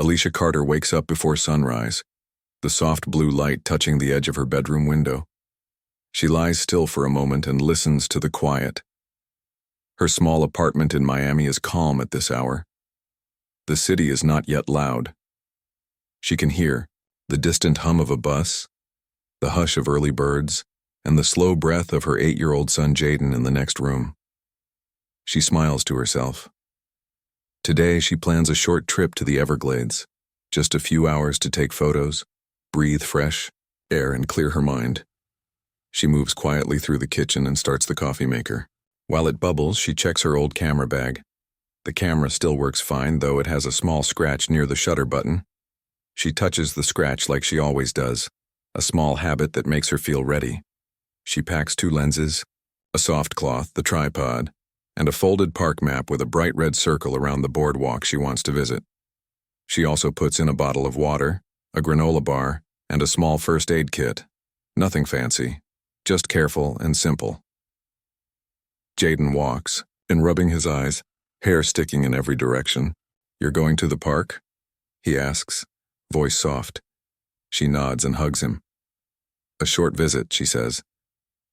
Alicia Carter wakes up before sunrise, the soft blue light touching the edge of her bedroom window. She lies still for a moment and listens to the quiet. Her small apartment in Miami is calm at this hour. The city is not yet loud. She can hear the distant hum of a bus, the hush of early birds, and the slow breath of her 8-year-old son Jaden in the next room. She smiles to herself. Today she plans a short trip to the Everglades, just a few hours to take photos, breathe fresh air, and clear her mind. She moves quietly through the kitchen and starts the coffee maker. While it bubbles, she checks her old camera bag. The camera still works fine, though it has a small scratch near the shutter button. She touches the scratch like she always does, a small habit that makes her feel ready. She packs 2 lenses, a soft cloth, the tripod, and a folded park map with a bright red circle around the boardwalk she wants to visit. She also puts in a bottle of water, a granola bar, and a small first aid kit. Nothing fancy, just careful and simple. Jaden walks, and rubbing his eyes, hair sticking in every direction. "You're going to the park?" he asks, voice soft. She nods and hugs him. "A short visit," she says.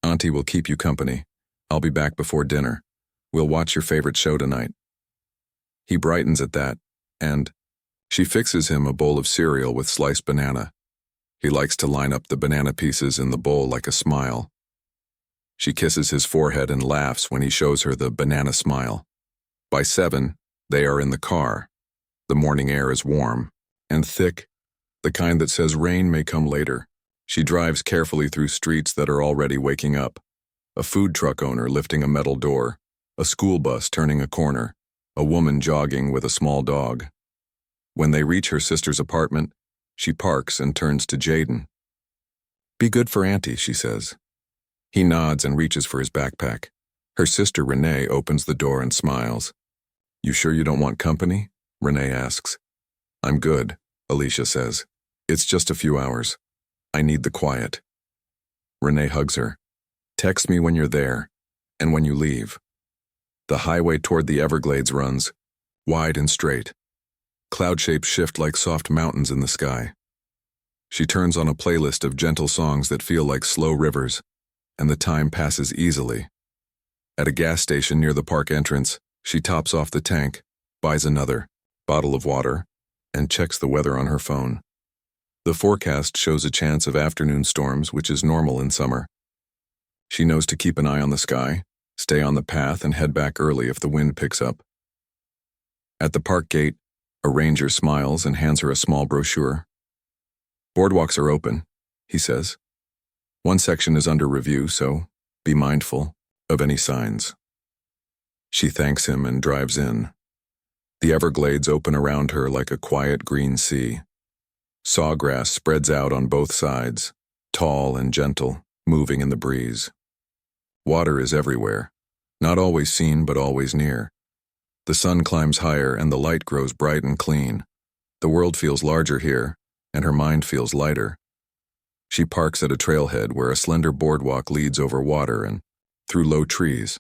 "Auntie will keep you company. I'll be back before dinner. We'll watch your favorite show tonight." He brightens at that, and she fixes him a bowl of cereal with sliced banana. He likes to line up the banana pieces in the bowl like a smile. She kisses his forehead and laughs when he shows her the banana smile. By 7, they are in the car. The morning air is warm and thick, the kind that says rain may come later. She drives carefully through streets that are already waking up. A food truck owner lifting a metal door, a school bus turning a corner, a woman jogging with a small dog. When they reach her sister's apartment, she parks and turns to Jaden. "Be good for Auntie," she says. He nods and reaches for his backpack. Her sister Renee opens the door and smiles. "You sure you don't want company?" Renee asks. "I'm good," Alicia says. "It's just a few hours. I need the quiet." Renee hugs her. "Text me when you're there, and when you leave." The highway toward the Everglades runs, wide and straight. Cloud shapes shift like soft mountains in the sky. She turns on a playlist of gentle songs that feel like slow rivers, and the time passes easily. At a gas station near the park entrance, she tops off the tank, buys another bottle of water, and checks the weather on her phone. The forecast shows a chance of afternoon storms, which is normal in summer. She knows to keep an eye on the sky, stay on the path, and head back early if the wind picks up. At the park gate, a ranger smiles and hands her a small brochure. "Boardwalks are open," he says. "One section is under review, so be mindful of any signs." She thanks him and drives in. The Everglades open around her like a quiet green sea. Sawgrass spreads out on both sides, tall and gentle, moving in the breeze. Water is everywhere, not always seen but always near. The sun climbs higher and the light grows bright and clean. The world feels larger here, and her mind feels lighter. She parks at a trailhead where a slender boardwalk leads over water and through low trees.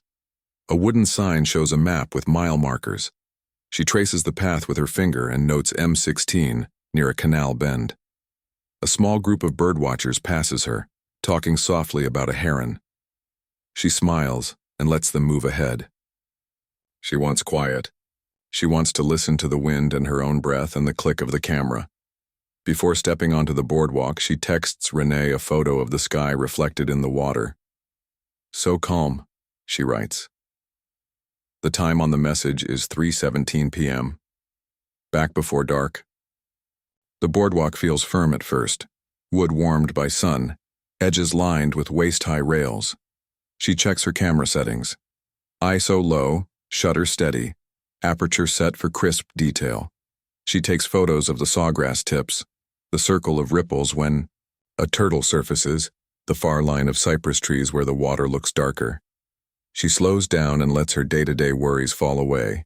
A wooden sign shows a map with mile markers. She traces the path with her finger and notes M16 near a canal bend. A small group of birdwatchers passes her, talking softly about a heron. She smiles and lets them move ahead. She wants quiet. She wants to listen to the wind and her own breath and the click of the camera. Before stepping onto the boardwalk, she texts Renee a photo of the sky reflected in the water. "So calm," she writes. The time on the message is 3:17 p.m. Back before dark. The boardwalk feels firm at first, wood warmed by sun, edges lined with waist-high rails. She checks her camera settings. ISO low, shutter steady, aperture set for crisp detail. She takes photos of the sawgrass tips, the circle of ripples when a turtle surfaces, the far line of cypress trees where the water looks darker. She slows down and lets her day-to-day worries fall away.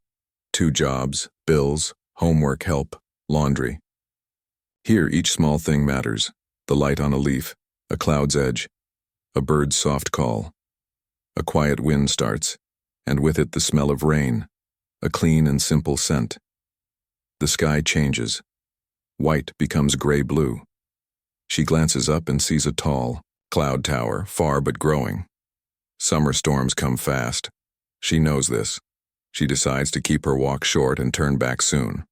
2 jobs, bills, homework help, laundry. Here each small thing matters. The light on a leaf, a cloud's edge, a bird's soft call. A quiet wind starts, and with it the smell of rain, a clean and simple scent. The sky changes, White becomes gray-blue. She glances up and sees a tall cloud tower, far but growing. Summer storms come fast. She knows this. She decides to keep her walk short and turn back soon.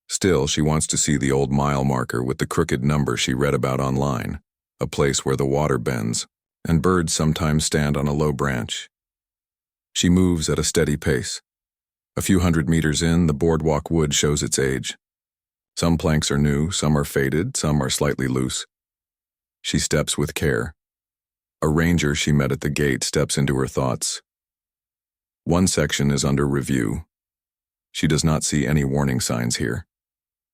Still, she wants to see the old mile marker with the crooked number she read about online, a place where the water bends, and birds sometimes stand on a low branch. She moves at a steady pace. A few hundred meters in, the boardwalk wood shows its age. Some planks are new, some are faded, some are slightly loose. She steps with care. A ranger she met at the gate steps into her thoughts. One section is under review. She does not see any warning signs here.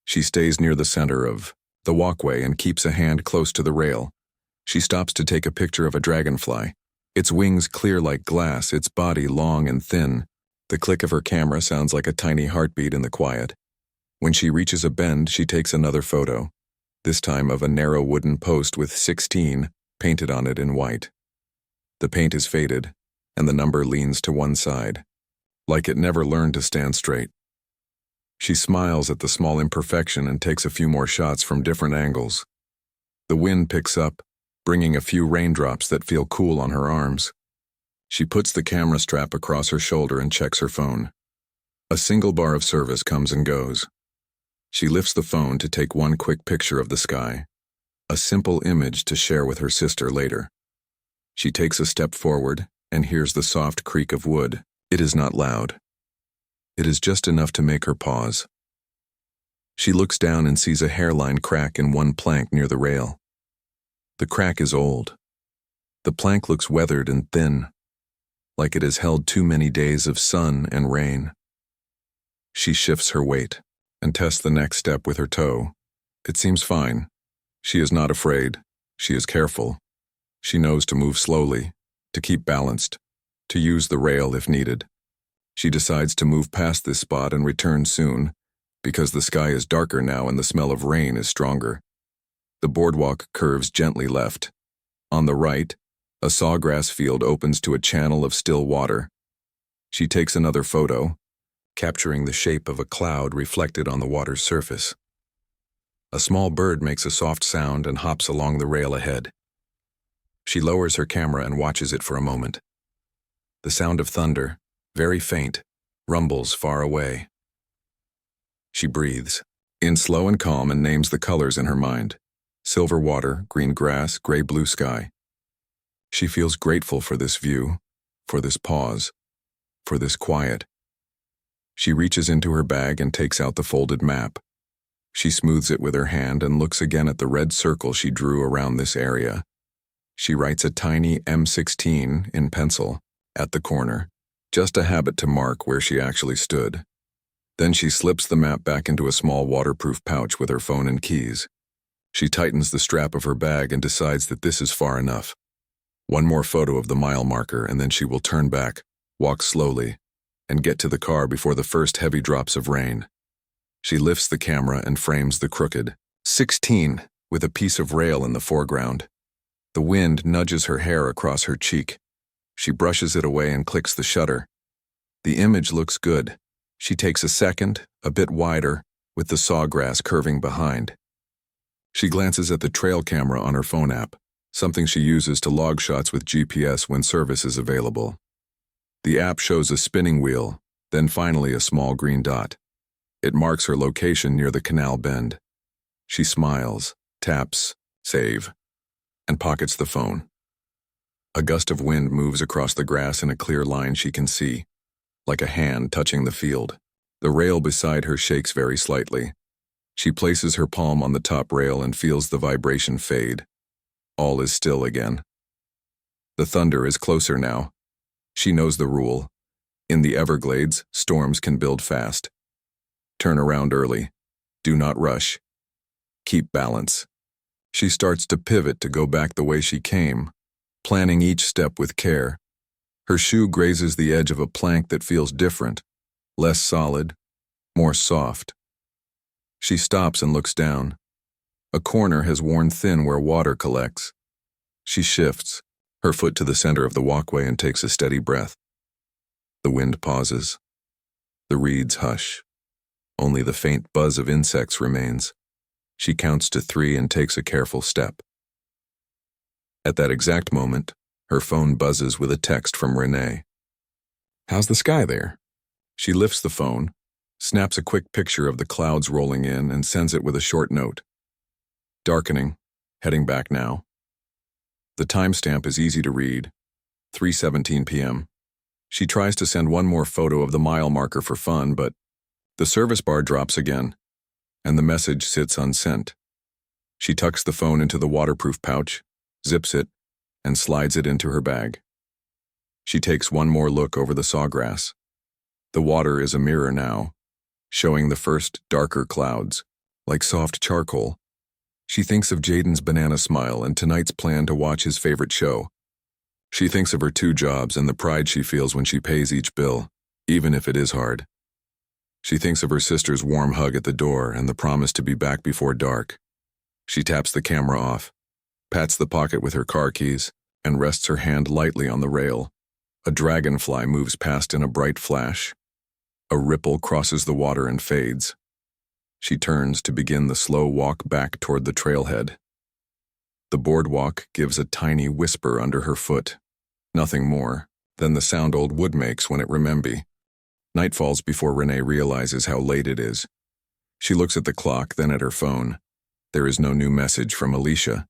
She stays near the center of the walkway and keeps a hand close to the rail. She stops to take a picture of a dragonfly. Its wings clear like glass, its body long and thin. The click of her camera sounds like a tiny heartbeat in the quiet. When she reaches a bend, she takes another photo, this time of a narrow wooden post with 16 painted on it in white. The paint is faded, and the number leans to one side, like it never learned to stand straight. She smiles at the small imperfection and takes a few more shots from different angles. The wind picks up, bringing a few raindrops that feel cool on her arms. She puts the camera strap across her shoulder and checks her phone. A single bar of service comes and goes. She lifts the phone to take one quick picture of the sky, a simple image to share with her sister later. She takes a step forward and hears the soft creak of wood. It is not loud. It is just enough to make her pause. She looks down and sees a hairline crack in one plank near the rail. The crack is old. The plank looks weathered and thin, like it has held too many days of sun and rain. She shifts her weight and tests the next step with her toe. It seems fine. She is not afraid. She is careful. She knows to move slowly, to keep balanced, to use the rail if needed. She decides to move past this spot and return soon, because the sky is darker now and the smell of rain is stronger. The boardwalk curves gently left. On the right, a sawgrass field opens to a channel of still water. She takes another photo, capturing the shape of a cloud reflected on the water's surface. A small bird makes a soft sound and hops along the rail ahead. She lowers her camera and watches it for a moment. The sound of thunder, very faint, rumbles far away. She breathes, in slow and calm, and names the colors in her mind: silver water, green grass, gray-blue sky. She feels grateful for this view, for this pause, for this quiet. She reaches into her bag and takes out the folded map. She smooths it with her hand and looks again at the red circle she drew around this area. She writes a tiny M16 in pencil at the corner, just a habit to mark where she actually stood. Then she slips the map back into a small waterproof pouch with her phone and keys. She tightens the strap of her bag and decides that this is far enough. One more photo of the mile marker, and then she will turn back, walk slowly, and get to the car before the first heavy drops of rain. She lifts the camera and frames the crooked 16 with a piece of rail in the foreground. The wind nudges her hair across her cheek. She brushes it away and clicks the shutter. The image looks good. She takes a second, a bit wider, with the sawgrass curving behind. She glances at the trail camera on her phone app, something she uses to log shots with GPS when service is available. The app shows a spinning wheel, then finally a small green dot. It marks her location near the canal bend. She smiles, taps, save, and pockets the phone. A gust of wind moves across the grass in a clear line she can see, like a hand touching the field. The rail beside her shakes very slightly. She places her palm on the top rail and feels the vibration fade. All is still again. The thunder is closer now. She knows the rule. In the Everglades, storms can build fast. Turn around early. Do not rush. Keep balance. She starts to pivot to go back the way she came, planning each step with care. Her shoe grazes the edge of a plank that feels different, less solid, more soft. She stops and looks down. A corner has worn thin where water collects. She shifts, her foot to the center of the walkway, and takes a steady breath. The wind pauses. The reeds hush. Only the faint buzz of insects remains. She counts to 3 and takes a careful step. At that exact moment, her phone buzzes with a text from Renee. "How's the sky there?" She lifts the phone, snaps a quick picture of the clouds rolling in, and sends it with a short note. "Darkening, heading back now." The timestamp is easy to read, 3:17 p.m. She tries to send one more photo of the mile marker for fun, but the service bar drops again, and the message sits unsent. She tucks the phone into the waterproof pouch, zips it, and slides it into her bag. She takes one more look over the sawgrass. The water is a mirror now, showing the first darker clouds, like soft charcoal. She thinks of Jaden's banana smile and tonight's plan to watch his favorite show. She thinks of her 2 jobs and the pride she feels when she pays each bill, even if it is hard. She thinks of her sister's warm hug at the door and the promise to be back before dark. She taps the camera off, pats the pocket with her car keys, and rests her hand lightly on the rail. A dragonfly moves past in a bright flash. A ripple crosses the water and fades. She turns to begin the slow walk back toward the trailhead. The boardwalk gives a tiny whisper under her foot. Nothing more than the sound old wood makes when it remembe. Night falls before Renee realizes how late it is. She looks at the clock, then at her phone. There is no new message from Alicia.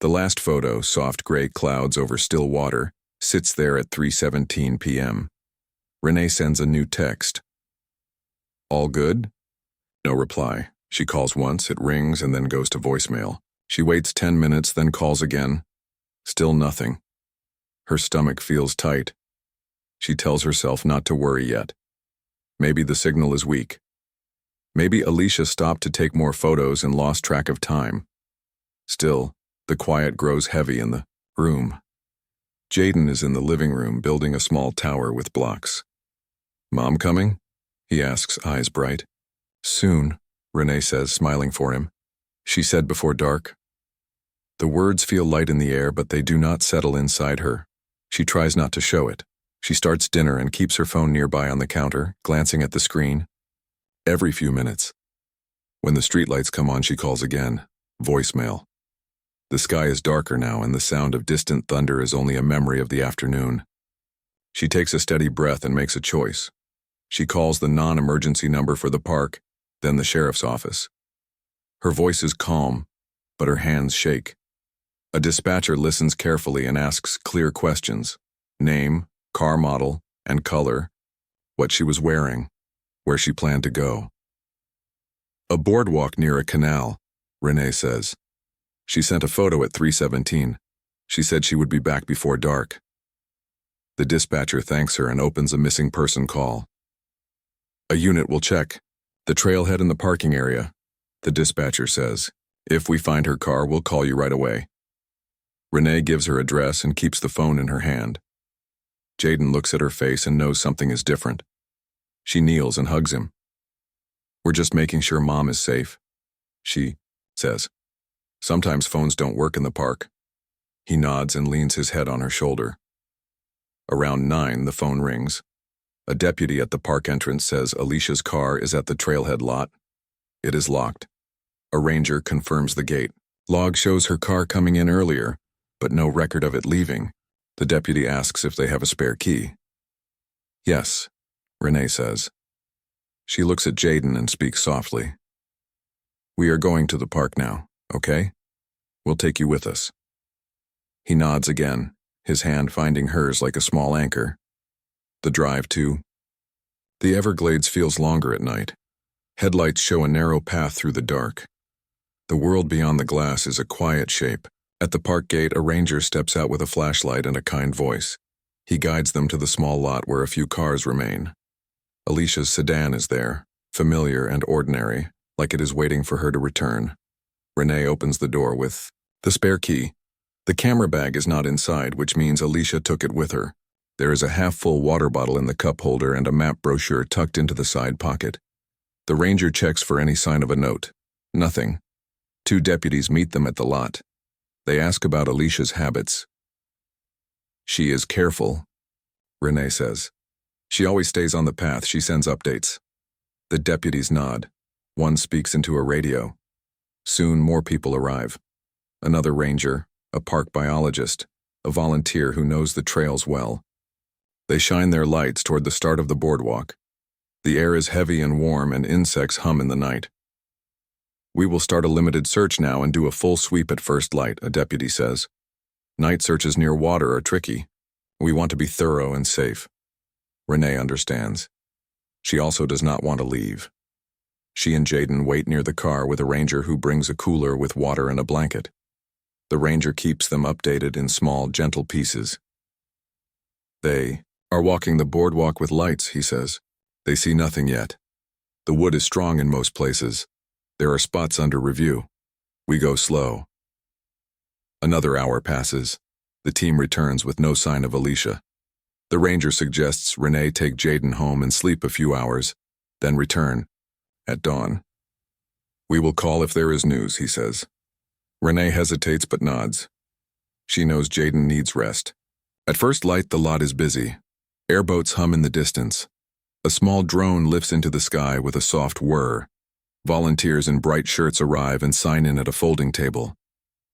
The last photo, soft gray clouds over still water, sits there at 3:17 p.m. Renee sends a new text. "All good?" No reply. She calls once, it rings, and then goes to voicemail. She waits 10 minutes, then calls again. Still nothing. Her stomach feels tight. She tells herself not to worry yet. Maybe the signal is weak. Maybe Alicia stopped to take more photos and lost track of time. Still, the quiet grows heavy in the room. Jaden is in the living room building a small tower with blocks. "Mom coming?" he asks, eyes bright. "Soon," Renee says, smiling for him. She said before dark. The words feel light in the air, but they do not settle inside her. She tries not to show it. She starts dinner and keeps her phone nearby on the counter, glancing at the screen. Every few minutes. When the streetlights come on, she calls again. Voicemail. The sky is darker now, and the sound of distant thunder is only a memory of the afternoon. She takes a steady breath and makes a choice. She calls the non-emergency number for the park, then the sheriff's office. Her voice is calm, but her hands shake. A dispatcher listens carefully and asks clear questions. Name, car model, and color, what she was wearing, where she planned to go. "A boardwalk near a canal," Renee says. She sent a photo at 3:17. She said she would be back before dark. The dispatcher thanks her and opens a missing person call. "A unit will check the trailhead in the parking area," the dispatcher says. "If we find her car, we'll call you right away." Renee gives her address and keeps the phone in her hand. Jaden looks at her face and knows something is different. She kneels and hugs him. "We're just making sure Mom is safe," she says. "Sometimes phones don't work in the park." He nods and leans his head on her shoulder. Around 9, the phone rings. A deputy at the park entrance says Alicia's car is at the trailhead lot. It is locked. A ranger confirms the gate. Log shows her car coming in earlier, but no record of it leaving. The deputy asks if they have a spare key. "Yes," Renee says. She looks at Jaden and speaks softly. "We are going to the park now, okay? We'll take you with us." He nods again, his hand finding hers like a small anchor. The drive to the Everglades feels longer at night. Headlights show a narrow path through the dark. The world beyond the glass is a quiet shape. At the park gate, a ranger steps out with a flashlight and a kind voice. He guides them to the small lot where a few cars remain. Alicia's sedan is there, familiar and ordinary, like it is waiting for her to return. Renee opens the door with the spare key. The camera bag is not inside, which means Alicia took it with her. There is a half-full water bottle in the cup holder and a map brochure tucked into the side pocket. The ranger checks for any sign of a note. Nothing. 2 deputies meet them at the lot. They ask about Alicia's habits. "She is careful," Renee says. "She always stays on the path. She sends updates." The deputies nod. One speaks into a radio. Soon more people arrive. Another ranger, a park biologist, a volunteer who knows the trails well. They shine their lights toward the start of the boardwalk. The air is heavy and warm and insects hum in the night. "We will start a limited search now and do a full sweep at first light," a deputy says. "Night searches near water are tricky. We want to be thorough and safe." Renee understands. She also does not want to leave. She and Jaden wait near the car with a ranger who brings a cooler with water and a blanket. The ranger keeps them updated in small, gentle pieces. "They are walking the boardwalk with lights," he says. "They see nothing yet. The wood is strong in most places. There are spots under review. We go slow." Another hour passes. The team returns with no sign of Alicia. The ranger suggests Renee take Jaden home and sleep a few hours, then return at dawn. "We will call if there is news," he says. Renee hesitates but nods. She knows Jaden needs rest. At first light, the lot is busy. Airboats hum in the distance. A small drone lifts into the sky with a soft whir. Volunteers in bright shirts arrive and sign in at a folding table.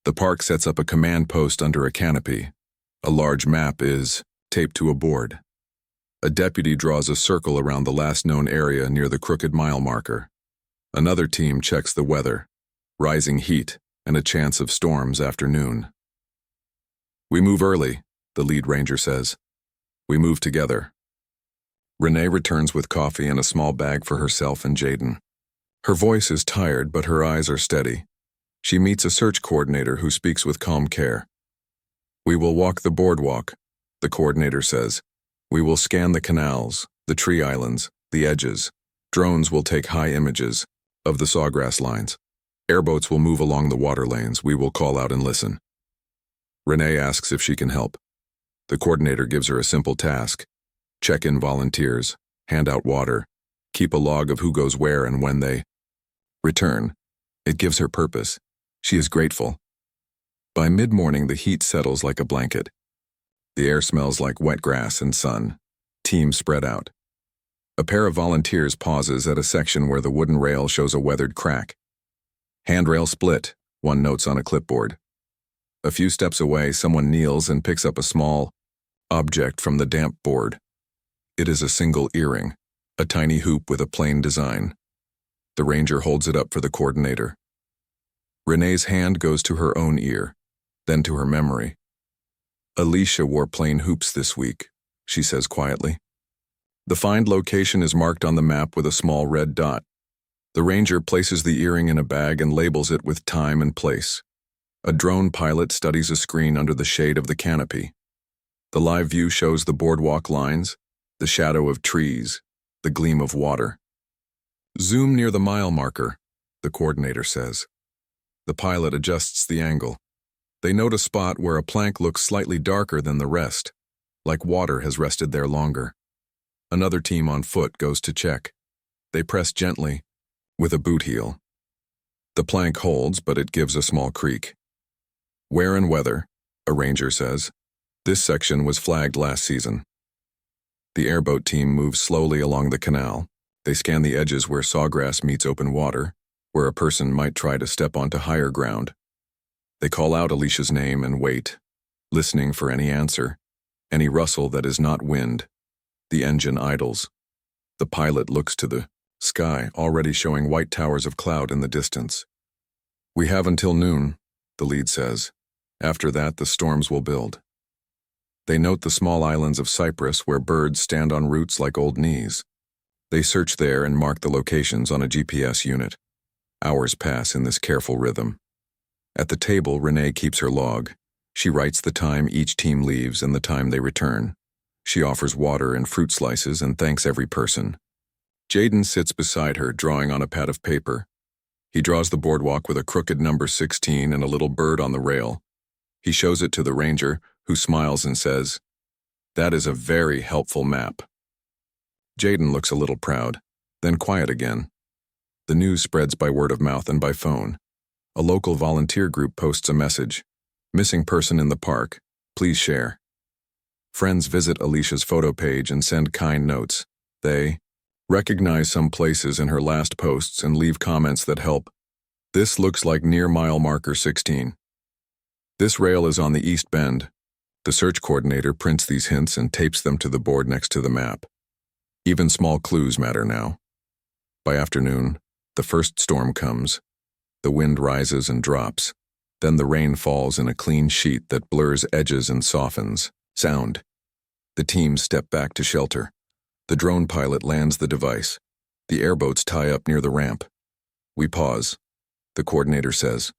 The park sets up a command post under a canopy. A large map is taped to a board. A deputy draws a circle around the last known area near the crooked mile marker. Another team checks the weather, rising heat, and a chance of storms after noon. "We move early," the lead ranger says. "We move together." Renee returns with coffee and a small bag for herself and Jaden. Her voice is tired, but her eyes are steady. She meets a search coordinator who speaks with calm care. "We will walk the boardwalk," the coordinator says. "We will scan the canals, the tree islands, the edges. Drones will take high images of the sawgrass lines. Airboats will move along the water lanes. We will call out and listen." Renee asks if she can help. The coordinator gives her a simple task: check in volunteers, hand out water, keep a log of who goes where and when they return. It gives her purpose. She is grateful. By mid-morning, the heat settles like a blanket. The air smells like wet grass and sun. Teams spread out. A pair of volunteers pauses at a section where the wooden rail shows a weathered crack. "Handrail split," one notes on a clipboard. A few steps away, someone kneels and picks up a small object from the damp board. It is a single earring, a tiny hoop with a plain design. The ranger holds it up for the coordinator. Renee's hand goes to her own ear, then to her memory. "Alicia wore plain hoops this week," she says quietly. The find location is marked on the map with a small red dot. The ranger places the earring in a bag and labels it with time and place. A drone pilot studies a screen under the shade of the canopy. The live view shows the boardwalk lines, the shadow of trees, the gleam of water. "Zoom near the mile marker," the coordinator says. The pilot adjusts the angle. They note a spot where a plank looks slightly darker than the rest, like water has rested there longer. Another team on foot goes to check. They press gently, with a boot heel. The plank holds, but it gives a small creak. "Wear and weather," a ranger says. "This section was flagged last season." The airboat team moves slowly along the canal. They scan the edges where sawgrass meets open water, where a person might try to step onto higher ground. They call out Alicia's name and wait, listening for any answer, any rustle that is not wind. The engine idles. The pilot looks to the sky, already showing white towers of cloud in the distance. "We have until noon," the lead says. "After that, the storms will build." They note the small islands of Cyprus where birds stand on roots like old knees. They search there and mark the locations on a GPS unit. Hours pass in this careful rhythm. At the table, Renee keeps her log. She writes the time each team leaves and the time they return. She offers water and fruit slices and thanks every person. Jaden sits beside her, drawing on a pad of paper. He draws the boardwalk with a crooked number 16 and a little bird on the rail. He shows it to the ranger, who smiles and says, "That is a very helpful map." Jaden looks a little proud, then quiet again. The news spreads by word of mouth and by phone. A local volunteer group posts a message: "Missing person in the park. Please share." Friends visit Alicia's photo page and send kind notes. They recognize some places in her last posts and leave comments that help. This looks like near mile marker 16. This rail is on the east bend. The search coordinator prints these hints and tapes them to the board next to the map. Even small clues matter now. By afternoon, the first storm comes. The wind rises and drops. Then the rain falls in a clean sheet that blurs edges and softens. Sound. The team step back to shelter. The drone pilot lands the device. The airboats tie up near the ramp. We pause. The coordinator says,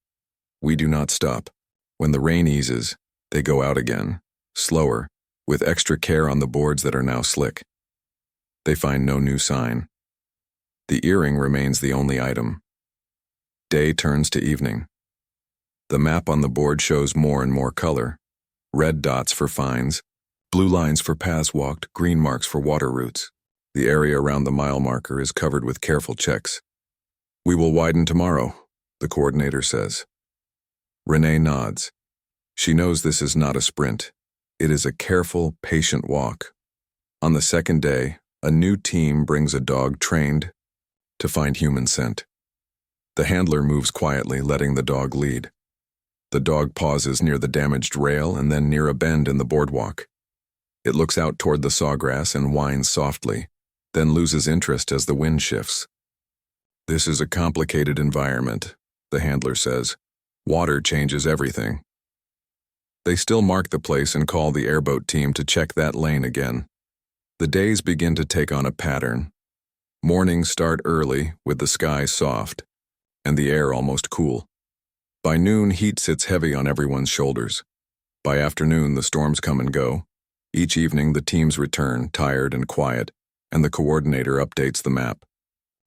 "We do not stop. When the rain eases, they go out again, slower, with extra care on the boards that are now slick." They find no new sign. The earring remains the only item. Day turns to evening. The map on the board shows more and more color. Red dots for finds, blue lines for paths walked, green marks for water routes. The area around the mile marker is covered with careful checks. "We will widen tomorrow," the coordinator says. Renee nods. She knows this is not a sprint. It is a careful, patient walk. On the second day, a new team brings a dog trained to find human scent. The handler moves quietly, letting the dog lead. The dog pauses near the damaged rail and then near a bend in the boardwalk. It looks out toward the sawgrass and whines softly, then loses interest as the wind shifts. "This is a complicated environment," the handler says. "Water changes everything." They still mark the place and call the airboat team to check that lane again. The days begin to take on a pattern. Mornings start early, with the sky soft, and the air almost cool. By noon, heat sits heavy on everyone's shoulders. By afternoon, the storms come and go. Each evening, the teams return, tired and quiet, and the coordinator updates the map.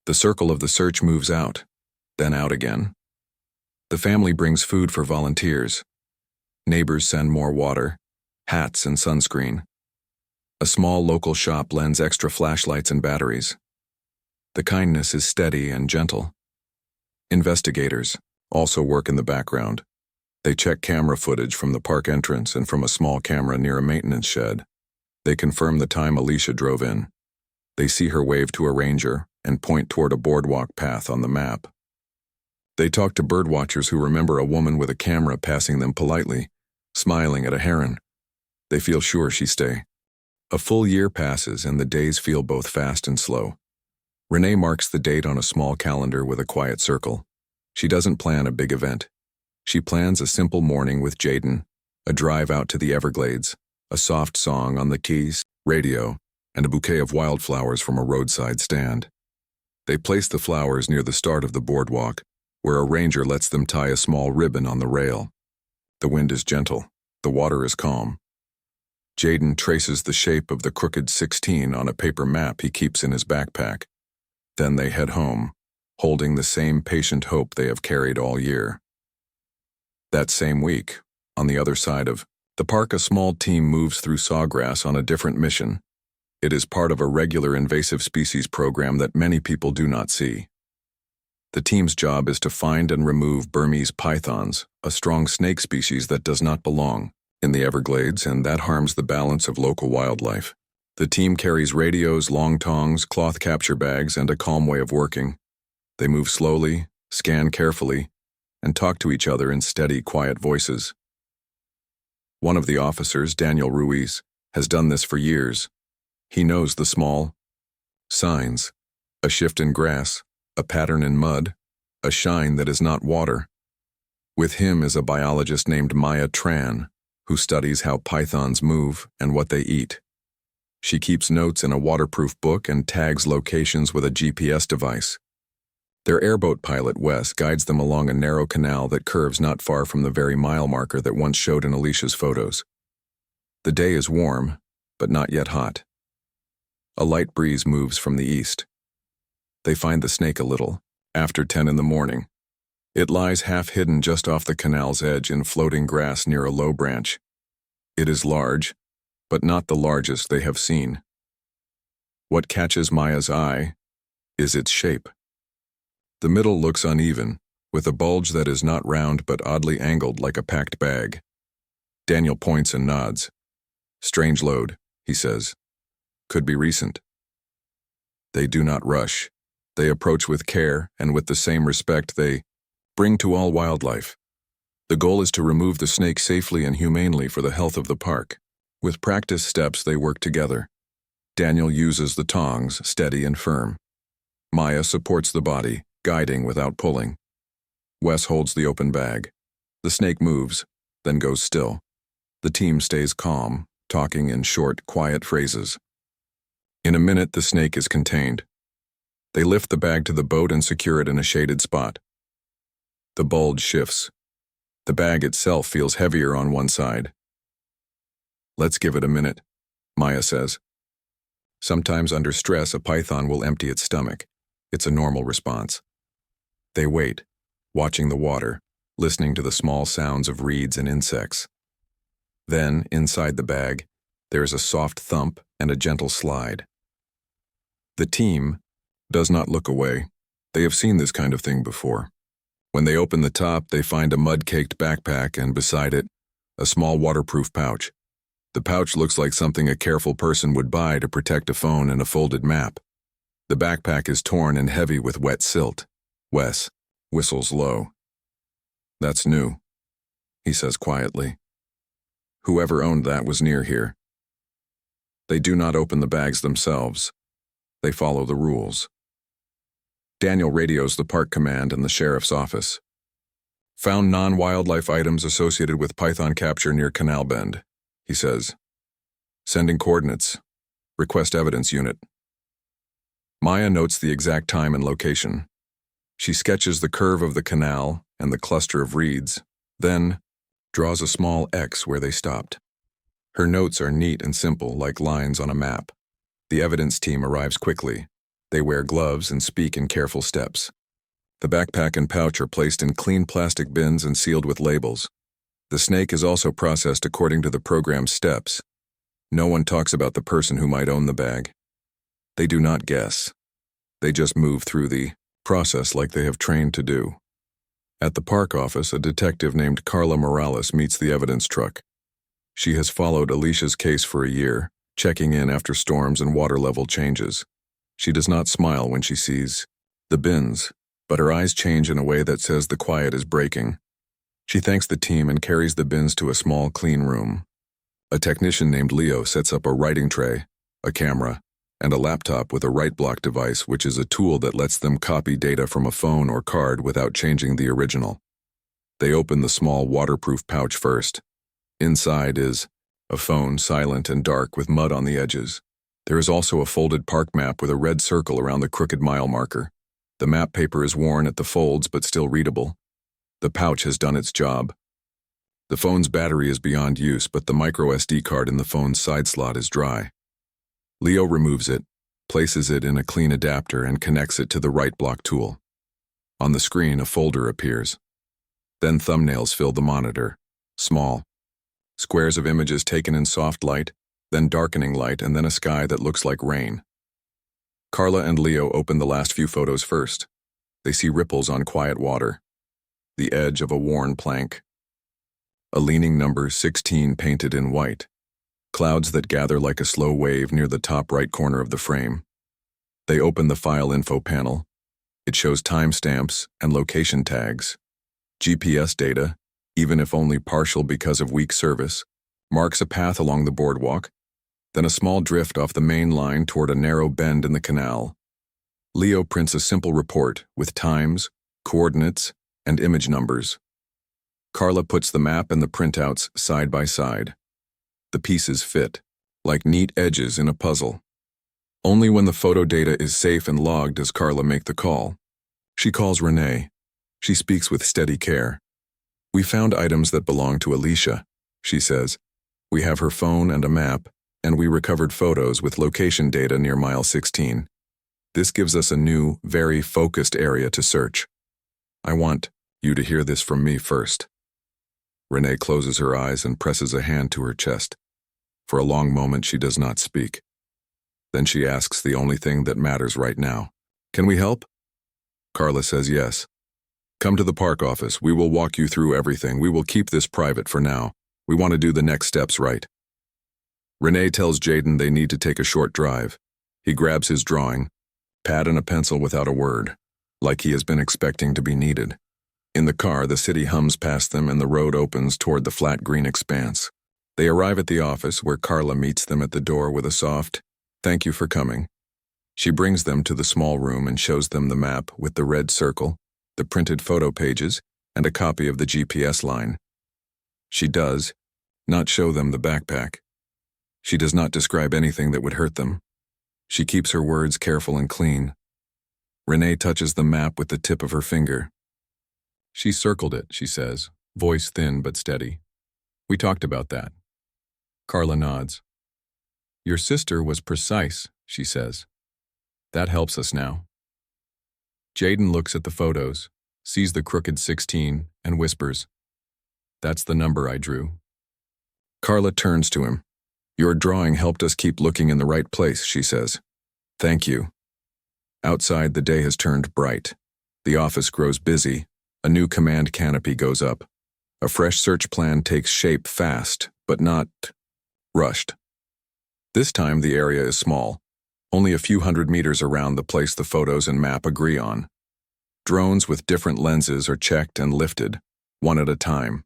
The circle of the search moves out, then out again. The family brings food for volunteers. Neighbors send more water, hats and sunscreen. A small local shop lends extra flashlights and batteries. The kindness is steady and gentle. Investigators also work in the background. They check camera footage from the park entrance and from a small camera near a maintenance shed. They confirm the time Alicia drove in. They see her wave to a ranger and point toward a boardwalk path on the map. They talk to birdwatchers who remember a woman with a camera passing them politely, smiling at a heron. They feel sure she'll stay. A full year passes and the days feel both fast and slow. Renee marks the date on a small calendar with a quiet circle. She doesn't plan a big event. She plans a simple morning with Jaden, a drive out to the Everglades, a soft song on the keys, radio, and a bouquet of wildflowers from a roadside stand. They place the flowers near the start of the boardwalk, where a ranger lets them tie a small ribbon on the rail. The wind is gentle. The water is calm. Jaden traces the shape of the crooked 16 on a paper map he keeps in his backpack. Then they head home, holding the same patient hope they have carried all year. That same week, on the other side of the park, a small team moves through sawgrass on a different mission. It is part of a regular invasive species program that many people do not see. The team's job is to find and remove Burmese pythons, a strong snake species that does not belong in the Everglades, and that harms the balance of local wildlife. The team carries radios, long tongs, cloth capture bags, and a calm way of working. They move slowly, scan carefully, and talk to each other in steady, quiet voices. One of the officers, Daniel Ruiz, has done this for years. He knows the small signs: a shift in grass, a pattern in mud, a shine that is not water. With him is a biologist named Maya Tran, who studies how pythons move and what they eat. She keeps notes in a waterproof book and tags locations with a GPS device. Their airboat pilot, Wes, guides them along a narrow canal that curves not far from the very mile marker that once showed in Alicia's photos. The day is warm, but not yet hot. A light breeze moves from the east. They find the snake a little, after 10 in the morning. It lies half hidden just off the canal's edge in floating grass near a low branch. It is large, but not the largest they have seen. What catches Maya's eye is its shape. The middle looks uneven, with a bulge that is not round but oddly angled like a packed bag. Daniel points and nods. "Strange load," he says. "Could be recent." They do not rush. They approach with care, and with the same respect they Bring to all wildlife. The goal is to remove the snake safely and humanely for the health of the park. With practice steps, they work together. Daniel uses the tongs, steady and firm. Maya supports the body, guiding without pulling. Wes holds the open bag. The snake moves, then goes still. The team stays calm, talking in short, quiet phrases. In a minute, the snake is contained. They lift the bag to the boat and secure it in a shaded spot. The bulge shifts. The bag itself feels heavier on one side. Let's give it a minute, Maya says. Sometimes under stress, a python will empty its stomach. It's a normal response. They wait, watching the water, listening to the small sounds of reeds and insects. Then, inside the bag, there is a soft thump and a gentle slide. The team does not look away. They have seen this kind of thing before. When they open the top, they find a mud-caked backpack and beside it, a small waterproof pouch. The pouch looks like something a careful person would buy to protect a phone and a folded map. The backpack is torn and heavy with wet silt. Wes whistles low. That's new, he says quietly. Whoever owned that was near here. They do not open the bags themselves. They follow the rules. Daniel radios the park command and the sheriff's office. Found non-wildlife items associated with python capture near Canal Bend, he says. Sending coordinates. Request evidence unit. Maya notes the exact time and location. She sketches the curve of the canal and the cluster of reeds, then draws a small X where they stopped. Her notes are neat and simple, like lines on a map. The evidence team arrives quickly. They wear gloves and speak in careful steps. The backpack and pouch are placed in clean plastic bins and sealed with labels. The snake is also processed according to the program's steps. No one talks about the person who might own the bag. They do not guess. They just move through the process like they have trained to do. At the park office, a detective named Carla Morales meets the evidence truck. She has followed Alicia's case for a year, checking in after storms and water level changes. She does not smile when she sees the bins, but her eyes change in a way that says the quiet is breaking. She thanks the team and carries the bins to a small, clean room. A technician named Leo sets up a writing tray, a camera, and a laptop with a write block device, which is a tool that lets them copy data from a phone or card without changing the original. They open the small waterproof pouch first. Inside is a phone, silent and dark with mud on the edges. There is also a folded park map with a red circle around the crooked mile marker. The map paper is worn at the folds but still readable. The pouch has done its job. The phone's battery is beyond use, but the micro SD card in the phone's side slot is dry. Leo removes it, places it in a clean adapter, and connects it to the write block tool. On the screen, a folder appears. Then thumbnails fill the monitor, small. Squares of images taken in soft light, then darkening light, and then a sky that looks like rain. Carla and Leo open the last few photos first. They see ripples on quiet water, the edge of a worn plank, a leaning number 16 painted in white, clouds that gather like a slow wave near the top right corner of the frame. They open the file info panel. It shows timestamps and location tags. GPS data, even if only partial because of weak service, marks a path along the boardwalk, then a small drift off the main line toward a narrow bend in the canal. Leo prints a simple report with times, coordinates, and image numbers. Carla puts the map and the printouts side by side. The pieces fit, like neat edges in a puzzle. Only when the photo data is safe and logged does Carla make the call. She calls Renee. She speaks with steady care. We found items that belong to Alicia, she says. We have her phone and a map, and we recovered photos with location data near mile 16. This gives us a new, very focused area to search. I want you to hear this from me first. Renee closes her eyes and presses a hand to her chest. For a long moment, she does not speak. Then she asks the only thing that matters right now. Can we help? Carla says yes. Come to the park office. We will walk you through everything. We will keep this private for now. We want to do the next steps right. Renee tells Jaden they need to take a short drive. He grabs his drawing, pad and a pencil without a word, like he has been expecting to be needed. In the car, the city hums past them and the road opens toward the flat green expanse. They arrive at the office where Carla meets them at the door with a soft, "Thank you for coming." She brings them to the small room and shows them the map with the red circle, the printed photo pages, and a copy of the GPS line. She does not show them the backpack. She does not describe anything that would hurt them. She keeps her words careful and clean. Renee touches the map with the tip of her finger. "She circled it," she says, voice thin but steady. "We talked about that." Carla nods. "Your sister was precise," she says. "That helps us now." Jaden looks at the photos, sees the crooked 16, and whispers, "That's the number I drew." Carla turns to him. "Your drawing helped us keep looking in the right place," she says. "Thank you." Outside, the day has turned bright. The office grows busy. A new command canopy goes up. A fresh search plan takes shape fast, but not rushed. This time, the area is small, only a few hundred meters around the place the photos and map agree on. Drones with different lenses are checked and lifted, one at a time.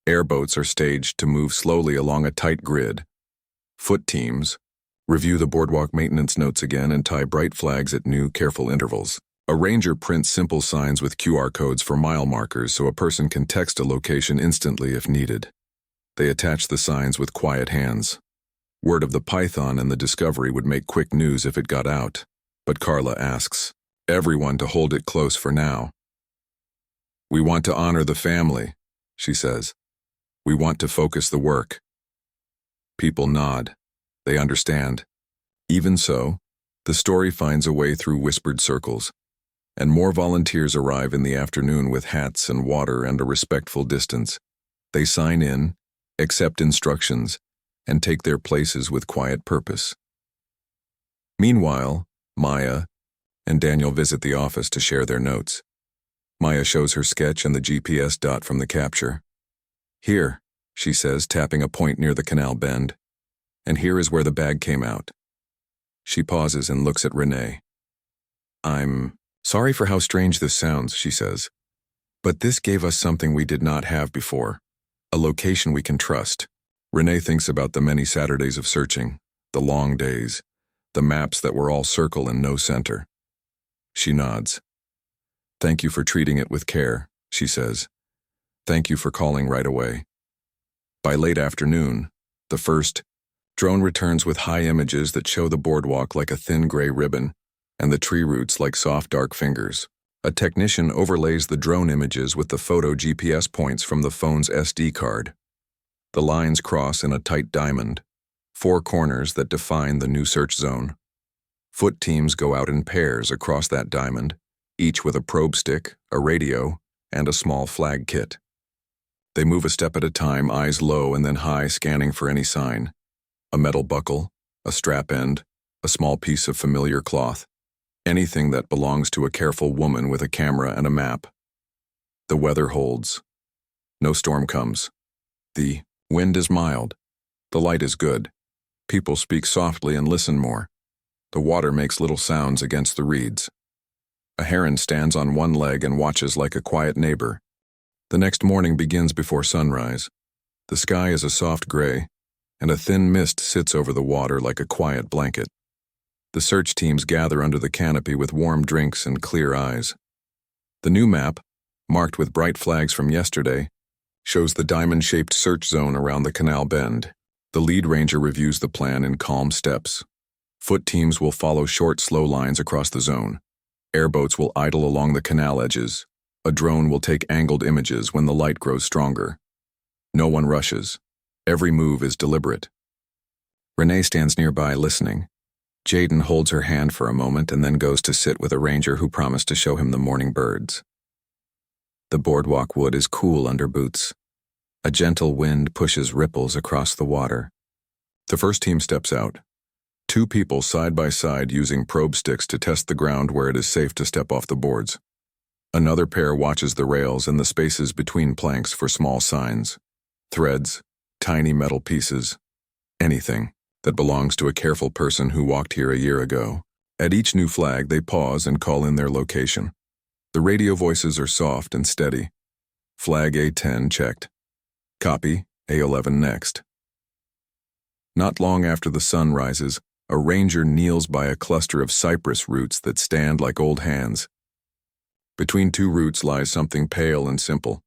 Airboats are staged to move slowly along a tight grid. Foot teams review the boardwalk maintenance notes again and tie bright flags at new, careful intervals. A ranger prints simple signs with QR codes for mile markers so a person can text a location instantly if needed. They attach the signs with quiet hands. Word of the python and the discovery would make quick news if it got out, but Carla asks everyone to hold it close for now. "We want to honor the family," she says. "We want to focus the work." People nod. They understand. Even so, the story finds a way through whispered circles, and more volunteers arrive in the afternoon with hats and water and a respectful distance. They sign in, accept instructions, and take their places with quiet purpose. Meanwhile, Maya and Daniel visit the office to share their notes. Maya shows her sketch and the GPS dot from the capture. "Here," she says, tapping a point near the canal bend. "And here is where the bag came out." She pauses and looks at Renee. "I'm sorry for how strange this sounds," she says. "But this gave us something we did not have before. A location we can trust." Renee thinks about the many Saturdays of searching, the long days, the maps that were all circle and no center. She nods. "Thank you for treating it with care," she says. "Thank you for calling right away." By late afternoon, the first drone returns with high images that show the boardwalk like a thin gray ribbon and the tree roots like soft dark fingers. A technician overlays the drone images with the photo GPS points from the phone's SD card. The lines cross in a tight diamond, 4 corners that define the new search zone. Foot teams go out in pairs across that diamond, each with a probe stick, a radio, and a small flag kit. They move a step at a time, eyes low and then high, scanning for any sign. A metal buckle, a strap end, a small piece of familiar cloth. Anything that belongs to a careful woman with a camera and a map. The weather holds. No storm comes. The wind is mild. The light is good. People speak softly and listen more. The water makes little sounds against the reeds. A heron stands on one leg and watches like a quiet neighbor. The next morning begins before sunrise. The sky is a soft gray, and a thin mist sits over the water like a quiet blanket. The search teams gather under the canopy with warm drinks and clear eyes. The new map, marked with bright flags from yesterday, shows the diamond-shaped search zone around the canal bend. The lead ranger reviews the plan in calm steps. Foot teams will follow short, slow lines across the zone. Airboats will idle along the canal edges. A drone will take angled images when the light grows stronger. No one rushes. Every move is deliberate. Renee stands nearby listening. Jaden holds her hand for a moment and then goes to sit with a ranger who promised to show him the morning birds. The boardwalk wood is cool under boots. A gentle wind pushes ripples across the water. The first team steps out. 2 people side by side using probe sticks to test the ground where it is safe to step off the boards. Another pair watches the rails and the spaces between planks for small signs, threads, tiny metal pieces, anything that belongs to a careful person who walked here a year ago. At each new flag, they pause and call in their location. The radio voices are soft and steady. Flag A10 checked. Copy, A11 next. Not long after the sun rises, a ranger kneels by a cluster of cypress roots that stand like old hands. Between two roots lies something pale and simple.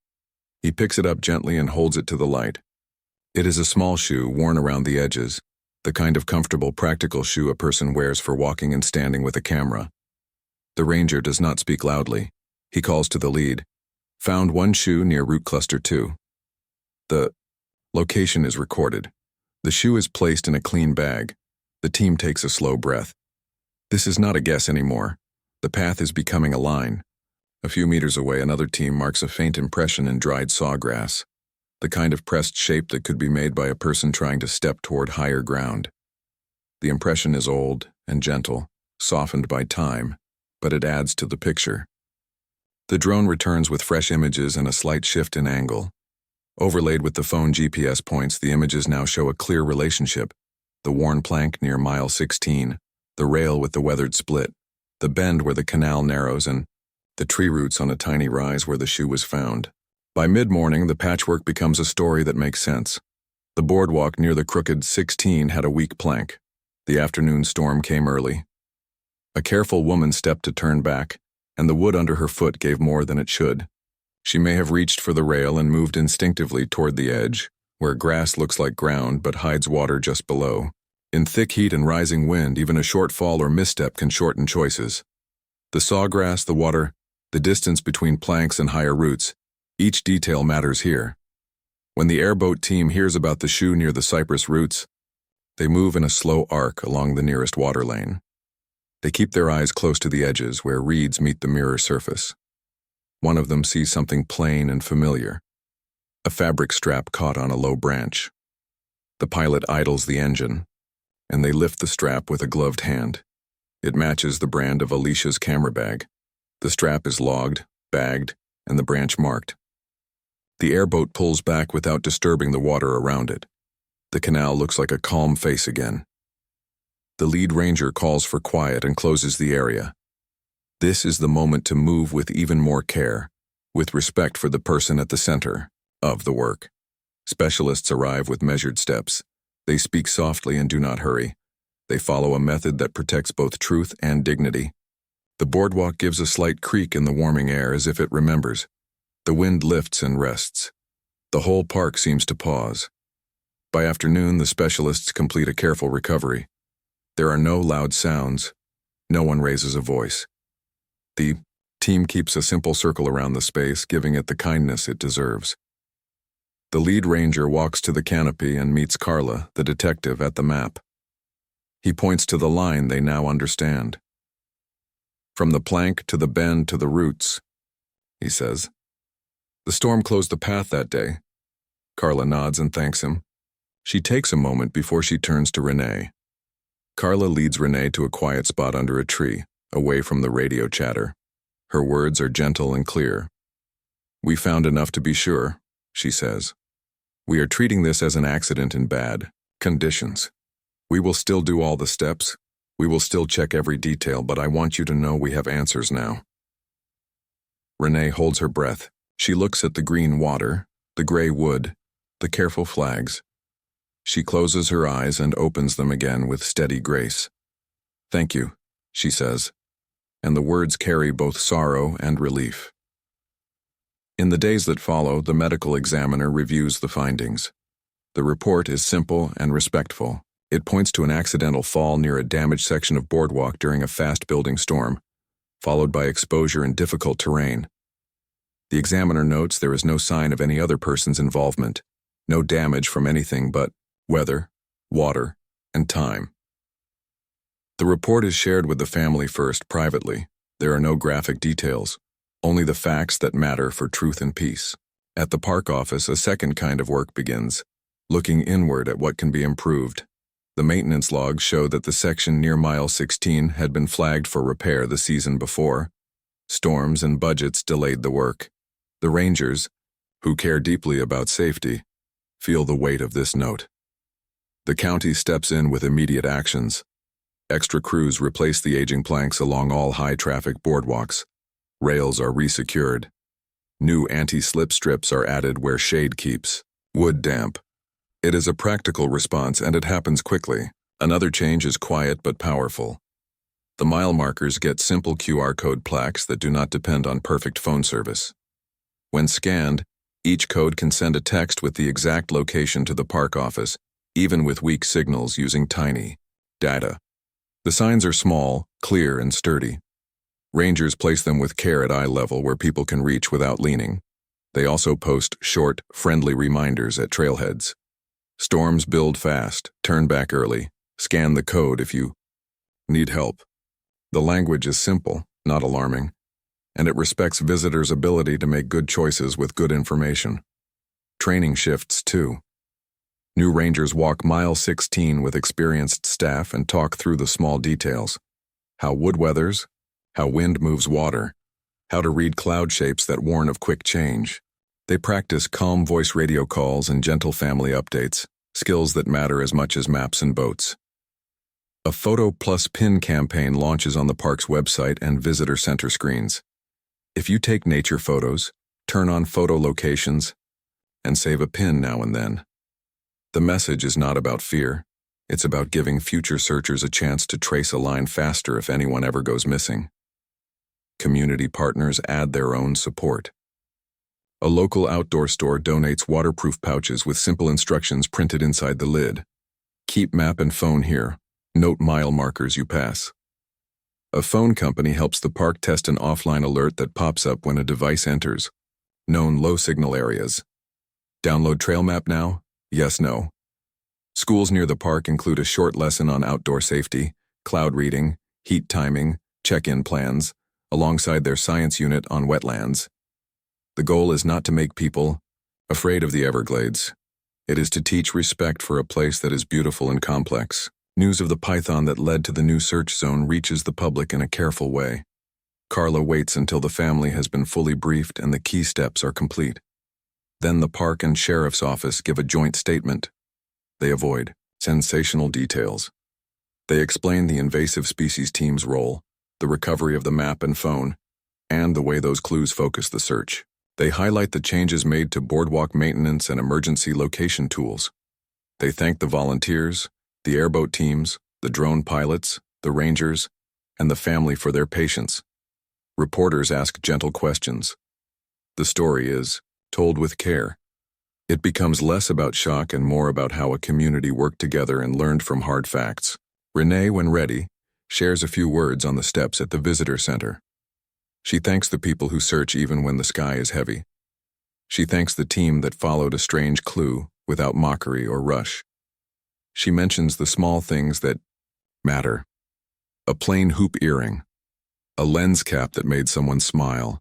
He picks it up gently and holds it to the light. It is a small shoe worn around the edges, the kind of comfortable, practical shoe a person wears for walking and standing with a camera. The ranger does not speak loudly. He calls to the lead. Found one shoe near root cluster 2. The location is recorded. The shoe is placed in a clean bag. The team takes a slow breath. This is not a guess anymore. The path is becoming a line. A few meters away, another team marks a faint impression in dried sawgrass, the kind of pressed shape that could be made by a person trying to step toward higher ground. The impression is old and gentle, softened by time, but it adds to the picture. The drone returns with fresh images and a slight shift in angle. Overlaid with the phone GPS points, the images now show a clear relationship: the worn plank near mile 16, the rail with the weathered split, the bend where the canal narrows, and the tree roots on a tiny rise where the shoe was found. By mid-morning, the patchwork becomes a story that makes sense. The boardwalk near the crooked 16 had a weak plank. The afternoon storm came early. A careful woman stepped to turn back, and the wood under her foot gave more than it should. She may have reached for the rail and moved instinctively toward the edge, where grass looks like ground but hides water just below. In thick heat and rising wind, even a short fall or misstep can shorten choices. The sawgrass, the water, the distance between planks and higher roots, each detail matters here. When the airboat team hears about the shoe near the cypress roots, they move in a slow arc along the nearest water lane. They keep their eyes close to the edges where reeds meet the mirror surface. One of them sees something plain and familiar: a fabric strap caught on a low branch. The pilot idles the engine, and they lift the strap with a gloved hand. It matches the brand of Alicia's camera bag. The strap is logged, bagged, and the branch marked. The airboat pulls back without disturbing the water around it. The canal looks like a calm face again. The lead ranger calls for quiet and closes the area. This is the moment to move with even more care, with respect for the person at the center of the work. Specialists arrive with measured steps. They speak softly and do not hurry. They follow a method that protects both truth and dignity. The boardwalk gives a slight creak in the warming air as if it remembers. The wind lifts and rests. The whole park seems to pause. By afternoon, the specialists complete a careful recovery. There are no loud sounds. No one raises a voice. The team keeps a simple circle around the space, giving it the kindness it deserves. The lead ranger walks to the canopy and meets Carla, the detective, at the map. He points to the line they now understand. From the plank to the bend to the roots, he says. The storm closed the path that day. Carla nods and thanks him. She takes a moment before she turns to Renee. Carla leads Renee to a quiet spot under a tree, away from the radio chatter. Her words are gentle and clear. We found enough to be sure, she says. We are treating this as an accident in bad conditions. We will still do all the steps. We will still check every detail, but I want you to know we have answers now. Renee holds her breath. She looks at the green water, the gray wood, the careful flags. She closes her eyes and opens them again with steady grace. Thank you, she says, and the words carry both sorrow and relief. In the days that follow, the medical examiner reviews the findings. The report is simple and respectful. It points to an accidental fall near a damaged section of boardwalk during a fast-building storm, followed by exposure in difficult terrain. The examiner notes there is no sign of any other person's involvement, no damage from anything but weather, water, and time. The report is shared with the family first, privately. There are no graphic details, only the facts that matter for truth and peace. At the park office, a second kind of work begins, looking inward at what can be improved. The maintenance logs show that the section near mile 16 had been flagged for repair the season before. Storms and budgets delayed the work. The rangers, who care deeply about safety, feel the weight of this note. The county steps in with immediate actions. Extra crews replace the aging planks along all high-traffic boardwalks. Rails are resecured. New anti-slip strips are added where shade keeps wood damp. It is a practical response and it happens quickly. Another change is quiet but powerful. The mile markers get simple QR code plaques that do not depend on perfect phone service. When scanned, each code can send a text with the exact location to the park office, even with weak signals using tiny data. The signs are small, clear, and sturdy. Rangers place them with care at eye level where people can reach without leaning. They also post short, friendly reminders at trailheads. Storms build fast, turn back early, scan the code if you need help. The language is simple, not alarming, and it respects visitors' ability to make good choices with good information. Training shifts, too. New rangers walk mile 16 with experienced staff and talk through the small details. How wood weathers, how wind moves water, how to read cloud shapes that warn of quick change. They practice calm voice radio calls and gentle family updates, skills that matter as much as maps and boats. A Photo Plus Pin campaign launches on the park's website and visitor center screens. If you take nature photos, turn on photo locations, and save a pin now and then. The message is not about fear. It's about giving future searchers a chance to trace a line faster if anyone ever goes missing. Community partners add their own support. A local outdoor store donates waterproof pouches with simple instructions printed inside the lid. Keep map and phone here. Note mile markers you pass. A phone company helps the park test an offline alert that pops up when a device enters. Known low signal areas. Download trail map now? Yes, no. Schools near the park include a short lesson on outdoor safety, cloud reading, heat timing, check-in plans, alongside their science unit on wetlands. The goal is not to make people afraid of the Everglades. It is to teach respect for a place that is beautiful and complex. News of the python that led to the new search zone reaches the public in a careful way. Carla waits until the family has been fully briefed and the key steps are complete. Then the park and sheriff's office give a joint statement. They avoid sensational details. They explain the invasive species team's role, the recovery of the map and phone, and the way those clues focus the search. They highlight the changes made to boardwalk maintenance and emergency location tools. They thank the volunteers, the airboat teams, the drone pilots, the rangers, and the family for their patience. Reporters ask gentle questions. The story is told with care. It becomes less about shock and more about how a community worked together and learned from hard facts. Renee, when ready, shares a few words on the steps at the visitor center. She thanks the people who search even when the sky is heavy. She thanks the team that followed a strange clue without mockery or rush. She mentions the small things that matter. A plain hoop earring, a lens cap that made someone smile,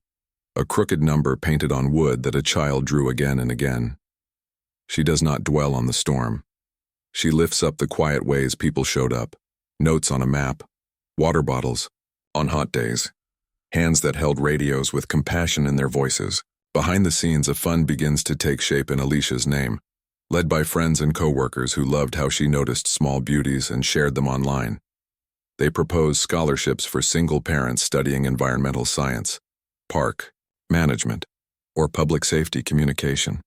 a crooked number painted on wood that a child drew again and again. She does not dwell on the storm. She lifts up the quiet ways people showed up, notes on a map, water bottles, on hot days, hands that held radios with compassion in their voices. Behind the scenes, a fund begins to take shape in Alicia's name, led by friends and co-workers who loved how she noticed small beauties and shared them online. They propose scholarships for single parents studying environmental science, park management, or public safety communication.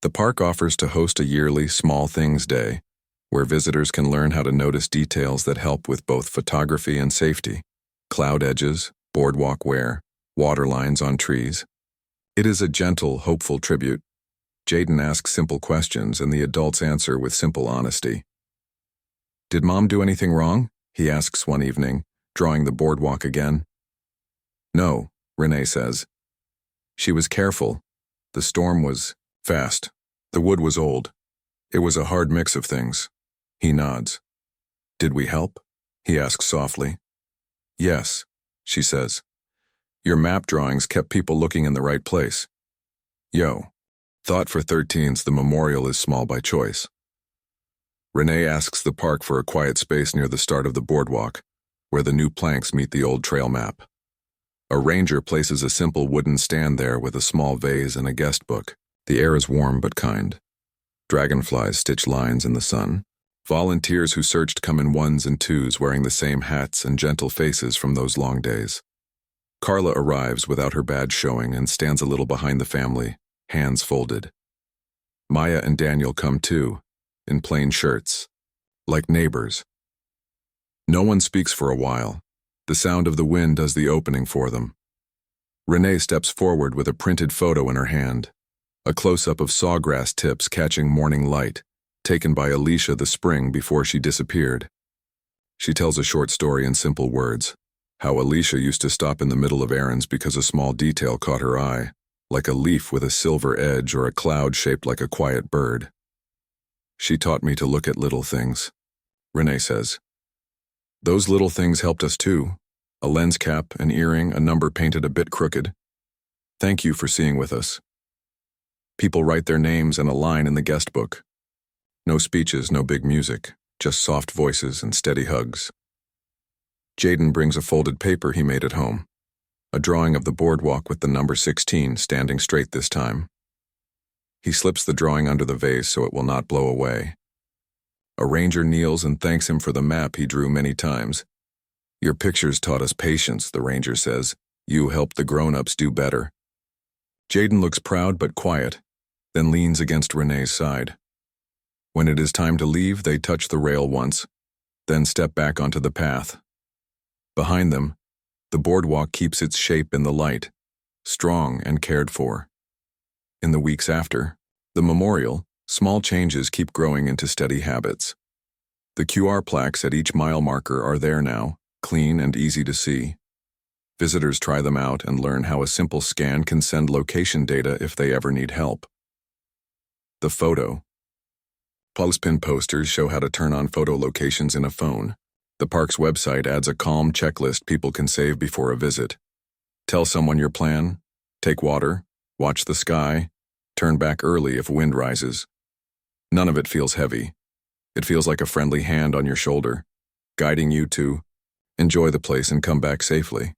The park offers to host a yearly Small Things Day, where visitors can learn how to notice details that help with both photography and safety. Cloud edges, boardwalk wear, water lines on trees. It is a gentle, hopeful tribute. Jaden asks simple questions and the adults answer with simple honesty. "Did Mom do anything wrong?" he asks one evening, drawing the boardwalk again. "No," Renee says. "She was careful. The storm was fast. The wood was old. It was a hard mix of things." He nods. "Did we help?" he asks softly. "Yes," she says. "Your map drawings kept people looking in the right place." Yo. Thought for 13s, the memorial is small by choice. Renee asks the park for a quiet space near the start of the boardwalk, where the new planks meet the old trail map. A ranger places a simple wooden stand there with a small vase and a guest book. The air is warm but kind. Dragonflies stitch lines in the sun. Volunteers who searched come in ones and twos wearing the same hats and gentle faces from those long days. Carla arrives without her badge showing and stands a little behind the family, hands folded. Maya and Daniel come too, in plain shirts, like neighbors. No one speaks for a while. The sound of the wind does the opening for them. Renee steps forward with a printed photo in her hand, a close-up of sawgrass tips catching morning light, taken by Alicia the spring before she disappeared. She tells a short story in simple words, how Alicia used to stop in the middle of errands because a small detail caught her eye, like a leaf with a silver edge or a cloud shaped like a quiet bird. She taught me to look at little things, Renee says. Those little things helped us too. A lens cap, an earring, a number painted a bit crooked. Thank you for seeing with us. People write their names and a line in the guest book. No speeches, no big music, just soft voices and steady hugs. Jaden brings a folded paper he made at home, a drawing of the boardwalk with the number 16 standing straight this time. He slips the drawing under the vase so it will not blow away. A ranger kneels and thanks him for the map he drew many times. Your pictures taught us patience, the ranger says. You helped the grown-ups do better. Jaden looks proud but quiet, then leans against Renee's side. When it is time to leave, they touch the rail once, then step back onto the path. Behind them, the boardwalk keeps its shape in the light, strong and cared for. In the weeks after, the memorial, small changes keep growing into steady habits. The QR plaques at each mile marker are there now, clean and easy to see. Visitors try them out and learn how a simple scan can send location data if they ever need help. The photo. Clothespin posters show how to turn on photo locations in a phone. The park's website adds a calm checklist people can save before a visit. Tell someone your plan, take water, watch the sky, turn back early if wind rises. None of it feels heavy. It feels like a friendly hand on your shoulder, guiding you to enjoy the place and come back safely.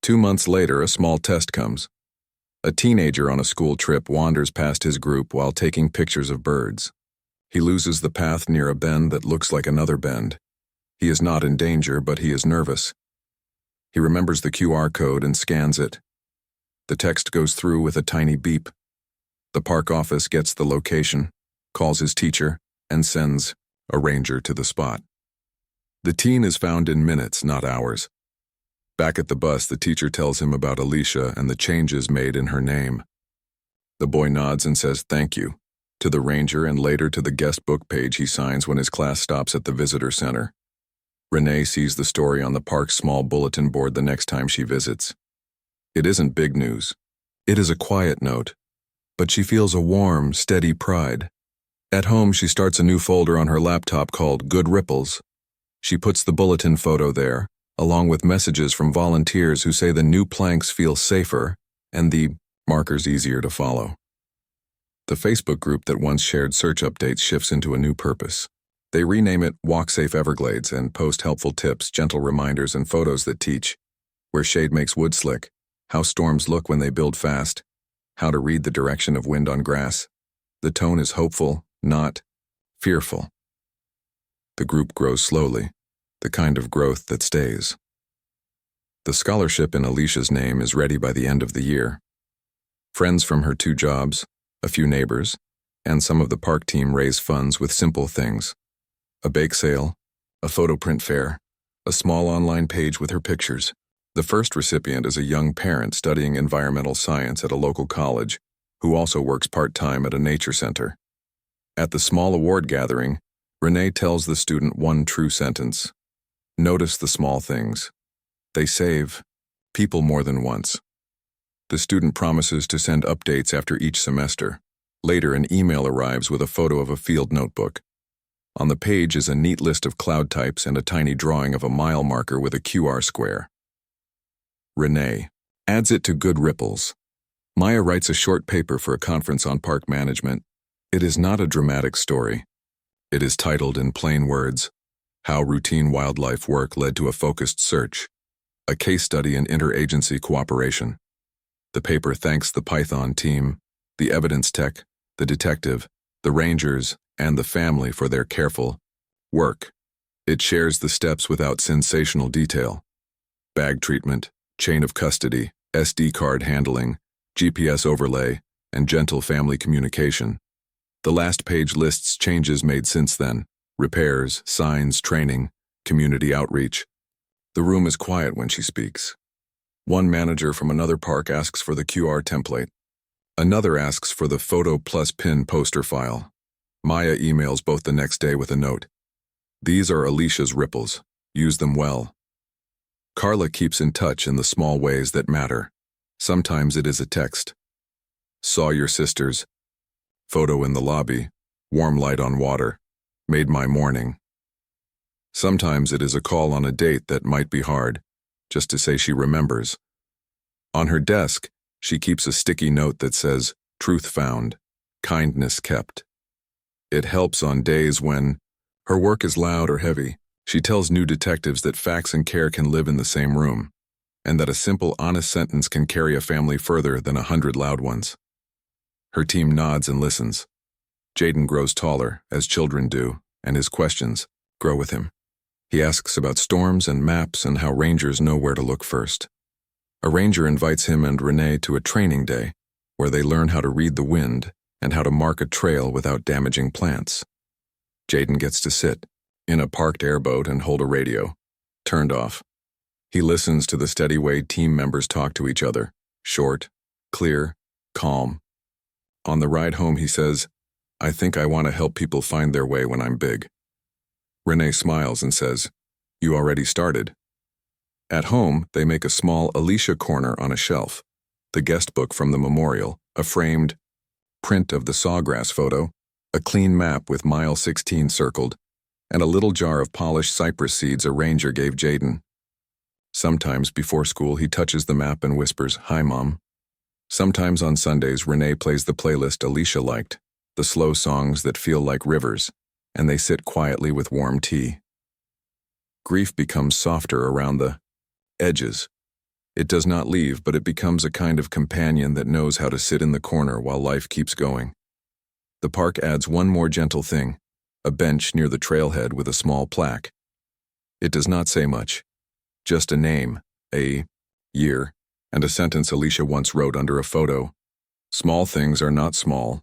2 months later, a small test comes. A teenager on a school trip wanders past his group while taking pictures of birds. He loses the path near a bend that looks like another bend. He is not in danger, but he is nervous. He remembers the QR code and scans it. The text goes through with a tiny beep. The park office gets the location, calls his teacher, and sends a ranger to the spot. The teen is found in minutes, not hours. Back at the bus, the teacher tells him about Alicia and the changes made in her name. The boy nods and says thank you to the ranger and later to the guest book page he signs when his class stops at the visitor center. Renee sees the story on the park's small bulletin board the next time she visits. It isn't big news. It is a quiet note, but she feels a warm, steady pride. At home, she starts a new folder on her laptop called Good Ripples. She puts the bulletin photo there, along with messages from volunteers who say the new planks feel safer and the markers easier to follow. The Facebook group that once shared search updates shifts into a new purpose. They rename it Walk Safe Everglades and post helpful tips, gentle reminders, and photos that teach where shade makes wood slick, how storms look when they build fast, how to read the direction of wind on grass. The tone is hopeful, not fearful. The group grows slowly, the kind of growth that stays. The scholarship in Alicia's name is ready by the end of the year. Friends from her 2 jobs, a few neighbors, and some of the park team raise funds with simple things. A bake sale, a photo print fair, a small online page with her pictures. The first recipient is a young parent studying environmental science at a local college who also works part-time at a nature center. At the small award gathering, Renee tells the student one true sentence. Notice the small things. They save people more than once. The student promises to send updates after each semester. Later, an email arrives with a photo of a field notebook. On the page is a neat list of cloud types and a tiny drawing of a mile marker with a QR square. Renee adds it to Good Ripples. Maya writes a short paper for a conference on park management. It is not a dramatic story. It is titled in plain words, How Routine Wildlife Work Led to a Focused Search, a case study in interagency cooperation. The paper thanks the Python team, the evidence tech, the detective, the rangers, and the family for their careful work. It shares the steps without sensational detail. Bag treatment, chain of custody, SD card handling, GPS overlay, and gentle family communication. The last page lists changes made since then: repairs, signs, training, community outreach. The room is quiet when she speaks. One manager from another park asks for the QR template. Another asks for the photo plus pin poster file. Maya emails both the next day with a note. These are Alicia's ripples. Use them well. Carla keeps in touch in the small ways that matter. Sometimes it is a text. Saw your sisters. Photo in the lobby. Warm light on water. Made my morning. Sometimes it is a call on a date that might be hard, just to say she remembers. On her desk, she keeps a sticky note that says, truth found, kindness kept. It helps on days when her work is loud or heavy. She tells new detectives that facts and care can live in the same room, and that a simple, honest sentence can carry a family further than 100 loud ones. Her team nods and listens. Jaden grows taller, as children do, and his questions grow with him. He asks about storms and maps and how rangers know where to look first. A ranger invites him and Renee to a training day where they learn how to read the wind and how to mark a trail without damaging plants. Jaden gets to sit in a parked airboat and hold a radio, turned off. He listens to the steady way team members talk to each other, short, clear, calm. On the ride home, he says, I think I want to help people find their way when I'm big. Renee smiles and says, you already started. At home, they make a small Alicia corner on a shelf, the guest book from the memorial, a framed print of the sawgrass photo, a clean map with mile 16 circled, and a little jar of polished cypress seeds a ranger gave Jaden. Sometimes before school, he touches the map and whispers, hi, Mom. Sometimes on Sundays, Renee plays the playlist Alicia liked, the slow songs that feel like rivers, and they sit quietly with warm tea. Grief becomes softer around the edges. It does not leave, but it becomes a kind of companion that knows how to sit in the corner while life keeps going. The park adds one more gentle thing, a bench near the trailhead with a small plaque. It does not say much, just a name, a year, and a sentence Alicia once wrote under a photo. Small things are not small.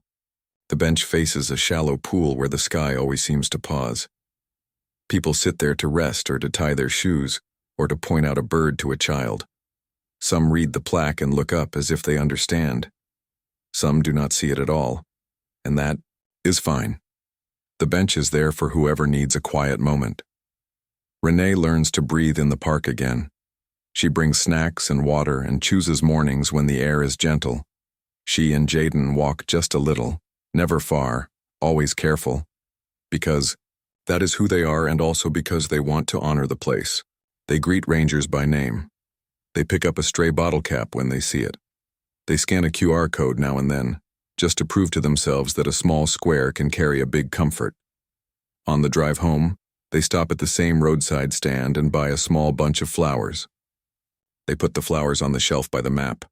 The bench faces a shallow pool where the sky always seems to pause. People sit there to rest or to tie their shoes, or to point out a bird to a child. Some read the plaque and look up as if they understand. Some do not see it at all, and that is fine. The bench is there for whoever needs a quiet moment. Renee learns to breathe in the park again. She brings snacks and water and chooses mornings when the air is gentle. She and Jaden walk just a little, never far, always careful, because that is who they are and also because they want to honor the place. They greet rangers by name. They pick up a stray bottle cap when they see it. They scan a QR code now and then, just to prove to themselves that a small square can carry a big comfort. On the drive home, they stop at the same roadside stand and buy a small bunch of flowers. They put the flowers on the shelf by the map.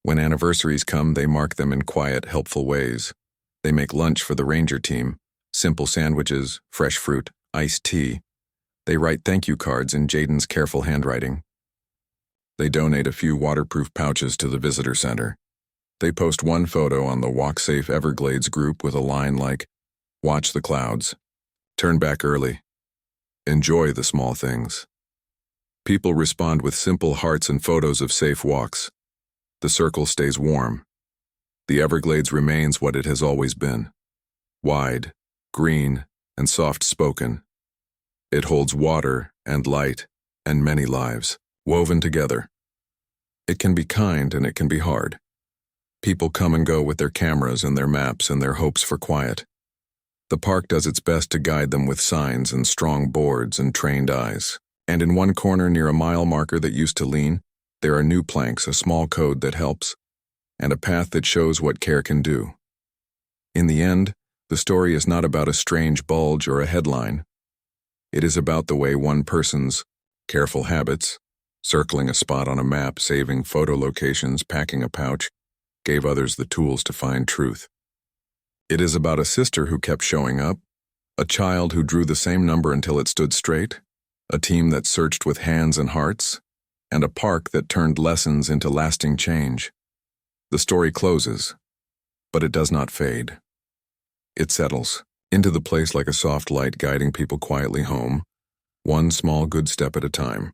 When anniversaries come, they mark them in quiet, helpful ways. They make lunch for the ranger team, simple sandwiches, fresh fruit, iced tea. They write thank you cards in Jaden's careful handwriting. They donate a few waterproof pouches to the visitor center. They post one photo on the Walk Safe Everglades group with a line like, watch the clouds, turn back early, enjoy the small things. People respond with simple hearts and photos of safe walks. The circle stays warm. The Everglades remains what it has always been. Wide, green, and soft-spoken. It holds water and light and many lives, woven together. It can be kind and it can be hard. People come and go with their cameras and their maps and their hopes for quiet. The park does its best to guide them with signs and strong boards and trained eyes. And in one corner near a mile marker that used to lean, there are new planks, a small code that helps, and a path that shows what care can do. In the end, the story is not about a strange bulge or a headline. It is about the way one person's careful habits, circling a spot on a map, saving photo locations, packing a pouch, gave others the tools to find truth. It is about a sister who kept showing up, a child who drew the same number until it stood straight, a team that searched with hands and hearts, and a park that turned lessons into lasting change. The story closes, but it does not fade. It settles into the place like a soft light guiding people quietly home, one small good step at a time.